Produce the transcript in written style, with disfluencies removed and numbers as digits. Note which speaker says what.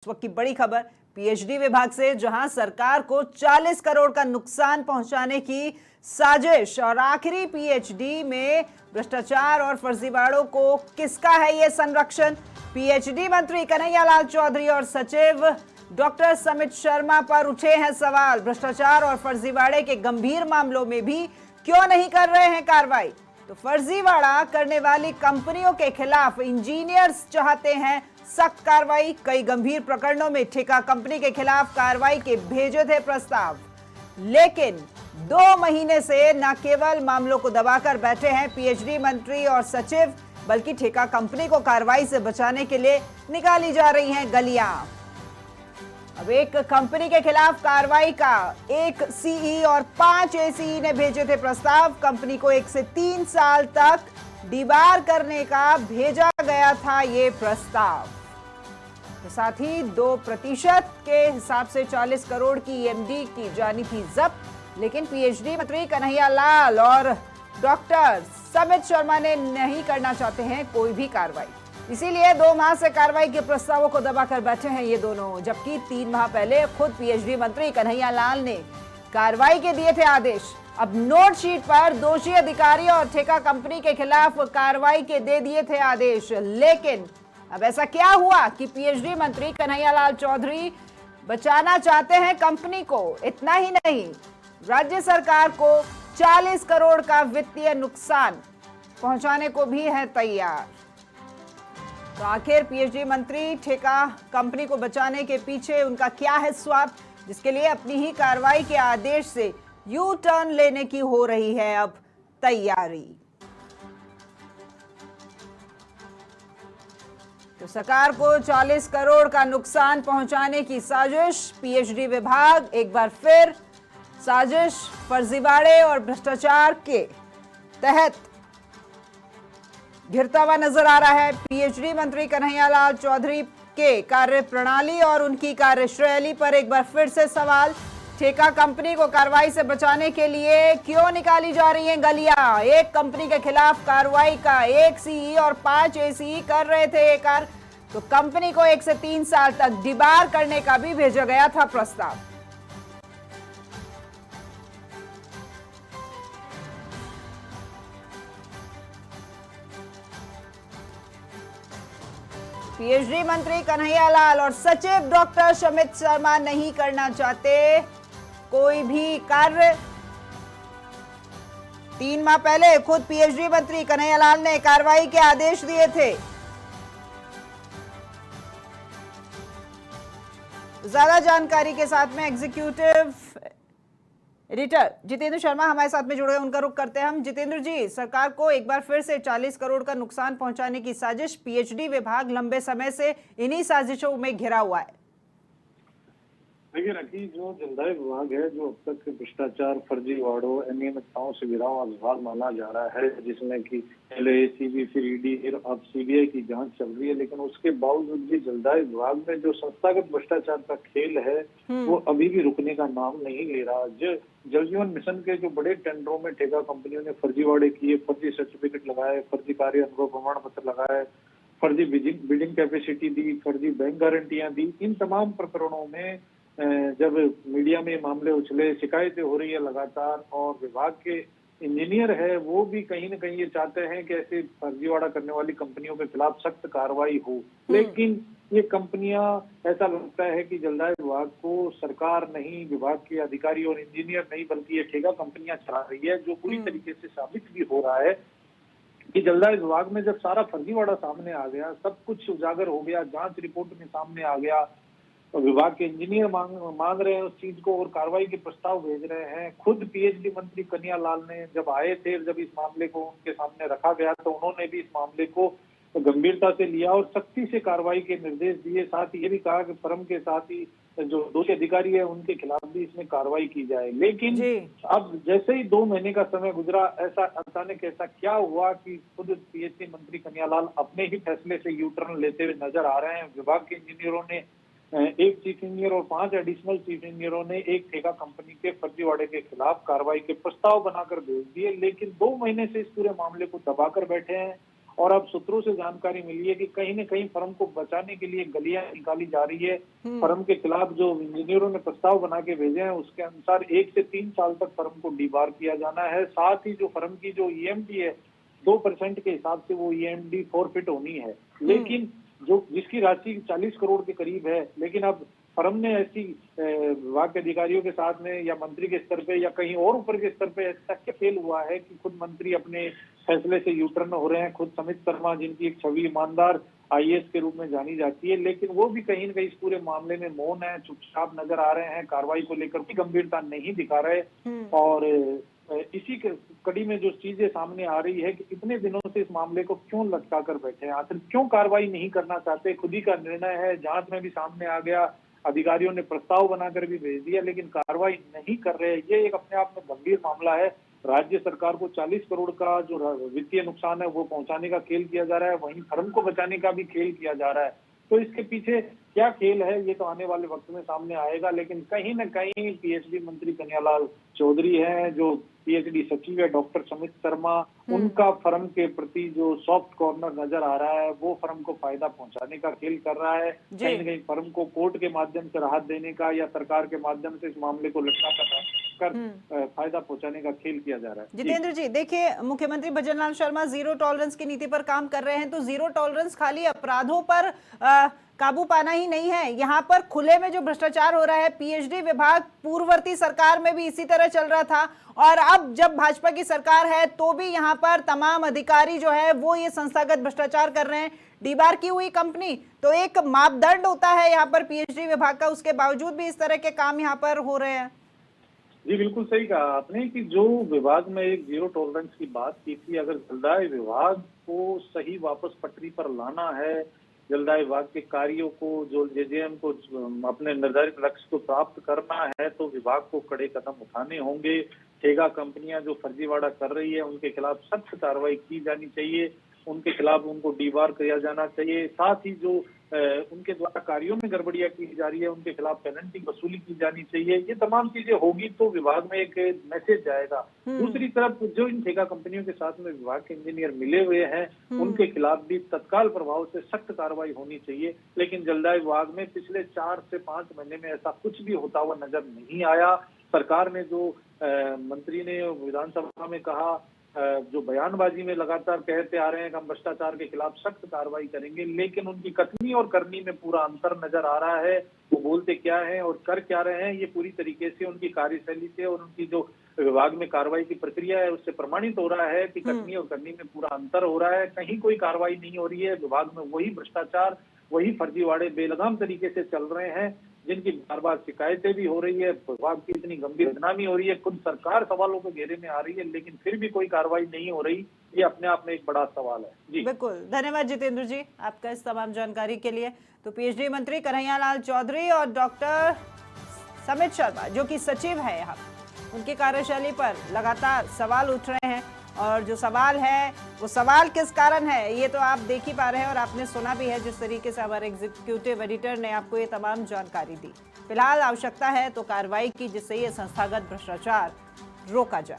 Speaker 1: इस वक्त की बड़ी खबर पीएचडी विभाग से, जहां सरकार को 40 करोड़ का नुकसान पहुंचाने की साजिश। और आखिरी पीएचडी में भ्रष्टाचार और फर्जीवाड़ों को किसका है ये संरक्षण? पीएचडी मंत्री कन्हैयालाल चौधरी और सचिव डॉक्टर समित शर्मा पर उठे हैं सवाल। भ्रष्टाचार और फर्जीवाड़े के गंभीर मामलों में भी क्यों नहीं कर रहे हैं कार्रवाई? तो फर्जीवाड़ा करने वाली कंपनियों के खिलाफ इंजीनियर्स चाहते हैं सख्त कार्रवाई। कई गंभीर प्रकरणों में ठेका कंपनी के खिलाफ कार्रवाई के भेजे थे प्रस्ताव, लेकिन 2 महीने से न केवल मामलों को दबाकर बैठे हैं पीएचडी मंत्री और सचिव, बल्कि ठेका कंपनी को कार्रवाई से बचाने के लिए निकाली जा रही हैं गलियां। अब एक कंपनी के खिलाफ कार्रवाई का 1 सीई और 5 एसीई ने भेजे थे प्रस्ताव। कंपनी को 1 से 3 साल तक डिबार करने का भेजा गया था ये प्रस्ताव। तो साथ ही 2% के हिसाब से 40 करोड़ की ईएमडी की जानी थी जब्त, लेकिन पीएचडी मंत्री कन्हैयालाल और डॉक्टर समित शर्मा ने नहीं करना चाहते हैं कोई भी कार्रवाई। इसीलिए 2 माह से कार्रवाई के प्रस्तावों को दबाकर बैठे हैं ये दोनों, जबकि 3 माह पहले खुद पीएचडी मंत्री कन्हैयालाल ने कार्रवाई के दिए थे आदेश। अब नोट शीट पर दोषी अधिकारी और ठेका कंपनी के खिलाफ कार्रवाई के दे दिए थे आदेश, लेकिन अब ऐसा क्या हुआ कि पीएचडी मंत्री कन्हैयालाल चौधरी बचाना चाहते हैं कंपनी को? इतना ही नहीं, राज्य सरकार को 40 करोड़ का वित्तीय नुकसान पहुंचाने को भी है तैयार। तो आखिर पीएचडी मंत्री ठेका कंपनी को बचाने के पीछे उनका क्या है स्वार्थ, जिसके लिए अपनी ही कार्रवाई के आदेश से यू टर्न लेने की हो रही है अब तैयारी? तो सरकार को 40 करोड़ का नुकसान पहुंचाने की साजिश। पीएचडी विभाग एक बार फिर साजिश, फर्जीवाड़े और भ्रष्टाचार के तहत घिरता हुआ नजर आ रहा है। पीएचडी मंत्री कन्हैयालाल चौधरी के कार्य प्रणाली और उनकी कार्यशैली पर एक बार फिर से सवाल। ठेका कंपनी को कार्रवाई से बचाने के लिए क्यों निकाली जा रही हैं गलियां? एक कंपनी के खिलाफ कार्रवाई का 1 सीई और 5 एसीई कर रहे थे ये कार्य, तो कंपनी को 1 से 3 साल तक डिबार करने का भी भेजा गया था प्रस्ताव। पीएचडी मंत्री कन्हैयालाल और सचिव डॉक्टर समित शर्मा नहीं करना चाहते कोई भी कार्य। 3 माह पहले खुद पीएचडी मंत्री कन्हैयालाल ने कार्रवाई के आदेश दिए थे। ज्यादा जानकारी के साथ में एग्जीक्यूटिव एडिटर जितेंद्र शर्मा हमारे साथ में जुड़े हैं, उनका रुख करते हैं हम। जितेंद्र जी, सरकार को एक बार फिर से 40 करोड़ का नुकसान पहुंचाने की साजिश। पीएचडी विभाग लंबे समय से इन्हीं साजिशों में घिरा हुआ है।
Speaker 2: देखिए राखी, जो जलदाय विभाग है, जो अब तक भ्रष्टाचार, फर्जीवाड़ों, अनियमितताओं से घिरा हुआ विभाग माना जा रहा है, जिसमें कि पहले एसीबी, फिर ईडी, फिर अब सीबीआई की जांच चल रही है, लेकिन उसके बावजूद भी जलदाय विभाग में जो संस्थागत भ्रष्टाचार का खेल है वो अभी भी रुकने का नाम नहीं ले रहा। जल जीवन मिशन के जो बड़े टेंडरों में ठेका कंपनियों ने फर्जीवाड़े किए, फर्जी सर्टिफिकेट लगाए, फर्जी कार्य अनुभव प्रमाण पत्र लगाए, फर्जी बिल्डिंग कैपेसिटी दी, फर्जी बैंक गारंटियां दी, इन तमाम प्रकरणों में जब मीडिया में मामले उछले, शिकायतें हो रही है लगातार, और विभाग के इंजीनियर है वो भी कहीं न कहीं ये चाहते हैं कि ऐसे फर्जीवाड़ा करने वाली कंपनियों के खिलाफ सख्त कार्रवाई हो, लेकिन ये कंपनियां, ऐसा लगता है कि जलदाय विभाग को सरकार नहीं, विभाग के अधिकारी और इंजीनियर नहीं, बल्कि ये ठेका कंपनियां चला रही है, जो पूरी तरीके से साबित भी हो रहा है कि जलदाय विभाग में जब सारा फर्जीवाड़ा सामने आ गया, सब कुछ उजागर हो गया, जांच रिपोर्ट में सामने आ गया, तो विभाग के इंजीनियर मांग रहे हैं उस चीज को और कार्रवाई के प्रस्ताव भेज रहे हैं। खुद पीएचडी मंत्री कन्हैयालाल ने जब आए थे, जब इस मामले को उनके सामने रखा गया, तो उन्होंने भी इस मामले को गंभीरता से लिया और सख्ती से कार्रवाई के निर्देश दिए। साथ ही ये भी कहा कि फर्म के साथ ही जो दोषी अधिकारी है उनके खिलाफ भी इसमें कार्रवाई की जाए। लेकिन अब जैसे ही 2 महीने का समय गुजरा, ऐसा अचानक ऐसा क्या हुआ कि खुद पीएचडी मंत्री कन्हैयालाल अपने ही फैसले से यू टर्न लेते हुए नजर आ रहे हैं। विभाग के इंजीनियरों ने, 1 चीफ इंजीनियर और 5 एडिशनल चीफ इंजीनियरों ने एक ठेका कंपनी के फर्जीवाड़े के खिलाफ कार्रवाई के प्रस्ताव बनाकर भेज दिए, लेकिन 2 महीने से इस पूरे मामले को दबाकर बैठे हैं। और अब सूत्रों से जानकारी मिली है कि कहीं न कहीं फर्म को बचाने के लिए गलियां निकाली जा रही है। फर्म के खिलाफ जो इंजीनियरों ने प्रस्ताव बना के भेजे हैं उसके अनुसार 1 से 3 साल तक फर्म को डीबार किया जाना है। साथ ही जो फर्म की जो ईएमडी है 2% के हिसाब से वो ईएमडी फॉरफिट होनी है, लेकिन जो जिसकी राशि 40 करोड़ के करीब है। लेकिन अब फर्म ने ऐसी विभाग के अधिकारियों के साथ में या मंत्री के स्तर पे या कहीं और ऊपर के स्तर पे ऐसा क्या फेल हुआ है कि खुद मंत्री अपने फैसले से यूटर्न हो रहे हैं। खुद समित शर्मा, जिनकी एक छवि ईमानदार आईएएस के रूप में जानी जाती है, लेकिन वो भी कहीं न कहीं इस पूरे मामले में मौन है, चुपचाप नजर आ रहे हैं, कार्रवाई को लेकर कोई गंभीरता नहीं दिखा रहे। और इसी कड़ी में जो चीजें सामने आ रही है कि इतने दिनों से इस मामले को क्यों लटका कर बैठे हैं, आखिर क्यों कार्रवाई नहीं करना चाहते। खुद ही का निर्णय है, जांच में भी सामने आ गया, अधिकारियों ने प्रस्ताव बनाकर भी भेज दिया, लेकिन कार्रवाई नहीं कर रहे। ये एक अपने आप में गंभीर मामला है। राज्य सरकार को 40 करोड़ का जो वित्तीय नुकसान है वो पहुंचाने का खेल किया जा रहा है, वहीं फर्म को बचाने का भी खेल किया जा रहा है। तो इसके पीछे क्या खेल है ये तो आने वाले वक्त में सामने आएगा। लेकिन कहीं न कहीं पीएचडी मंत्री कन्हैयालाल चौधरी हैं, जो पीएचडी सचिव है डॉक्टर समित शर्मा, उनका फर्म के प्रति जो सॉफ्ट कॉर्नर नजर आ रहा है वो फर्म को फायदा पहुंचाने का खेल कर रहा है। कहीं न कहीं फर्म को कोर्ट के माध्यम से राहत देने का या सरकार के माध्यम से इस मामले को लटका कर फायदा पहुंचाने का खेल किया जा रहा है।
Speaker 1: जितेंद्र जी, देखिए, मुख्यमंत्री भजनलाल शर्मा जीरो टॉलरेंस की नीति पर काम कर रहे हैं, तो जीरो टॉलरेंस खाली अपराधों पर काबू पाना ही नहीं है, यहाँ पर खुले में जो भ्रष्टाचार हो रहा है, पीएचडी विभाग पूर्ववर्ती सरकार में भी इसी तरह चल रहा था, और अब जब भाजपा की सरकार है तो भी यहाँ पर तमाम अधिकारी जो है वो ये संस्थागत भ्रष्टाचार कर रहे हैं। डीबार की हुई कंपनी तो एक मापदंड होता है यहाँ पर पीएचडी विभाग का, उसके बावजूद भी इस तरह के काम यहाँ पर हो रहे हैं।
Speaker 2: जी बिल्कुल सही कहा आपने कि जो विभाग में एक जीरो टॉलरेंस की बात की थी, अगर जलदाय विभाग को सही वापस पटरी पर लाना है, जलदाय विभाग के कार्यों को, जो जेजेएम को अपने निर्धारित लक्ष्य को प्राप्त करना है, तो विभाग को कड़े कदम उठाने होंगे। ठेका कंपनियां जो फर्जीवाड़ा कर रही है उनके खिलाफ सख्त कार्रवाई की जानी चाहिए, उनके खिलाफ उनको डीबार किया जाना चाहिए। साथ ही जो उनके द्वारा कार्यों में गड़बड़ियां की जा रही है उनके खिलाफ पेनल्टी वसूली की जानी चाहिए। ये तमाम चीजें होगी तो विभाग में एक मैसेज जाएगा। दूसरी तरफ जो इन ठेका कंपनियों के साथ में विभाग के इंजीनियर मिले हुए हैं उनके खिलाफ भी तत्काल प्रभाव से सख्त कार्रवाई होनी चाहिए। लेकिन जलदाय विभाग में पिछले 4 से 5 महीने में ऐसा कुछ भी होता हुआ नजर नहीं आया। सरकार ने जो मंत्री ने विधानसभा में कहा, जो बयानबाजी में लगातार कहते आ रहे हैं कि हम भ्रष्टाचार के खिलाफ सख्त कार्रवाई करेंगे, लेकिन उनकी कथनी और करनी में पूरा अंतर नजर आ रहा है। वो बोलते क्या हैं और कर क्या रहे हैं, ये पूरी तरीके से उनकी कार्यशैली से और उनकी जो विभाग में कार्रवाई की प्रक्रिया है उससे प्रमाणित हो रहा है कि कथनी और करनी में पूरा अंतर हो रहा है। कहीं कोई कार्रवाई नहीं हो रही है, विभाग में वही भ्रष्टाचार, वही फर्जीवाड़े बेलगाम तरीके से चल रहे हैं, जिनकी बार बार शिकायतें भी हो रही है, विभाग की इतनी गंभीर बदनामी हो रही है, खुद सरकार सवालों के घेरे में आ रही है, लेकिन फिर भी कोई कार्रवाई नहीं हो रही। ये अपने आप में एक बड़ा सवाल है। जी
Speaker 1: बिल्कुल, धन्यवाद जितेंद्र जी आपका इस तमाम जानकारी के लिए। तो पीएचडी मंत्री कन्हैयालाल चौधरी और डॉक्टर समित शर्मा जो कि सचिव है यहाँ, उनकी कार्यशैली पर लगातार सवाल उठ रहे हैं, और जो सवाल है वो सवाल किस कारण है ये तो आप देख ही पा रहे हैं और आपने सुना भी है जिस तरीके से हमारे एग्जीक्यूटिव एडिटर ने आपको ये तमाम जानकारी दी। फिलहाल आवश्यकता है तो कार्रवाई की जिससे ये संस्थागत भ्रष्टाचार रोका जाए।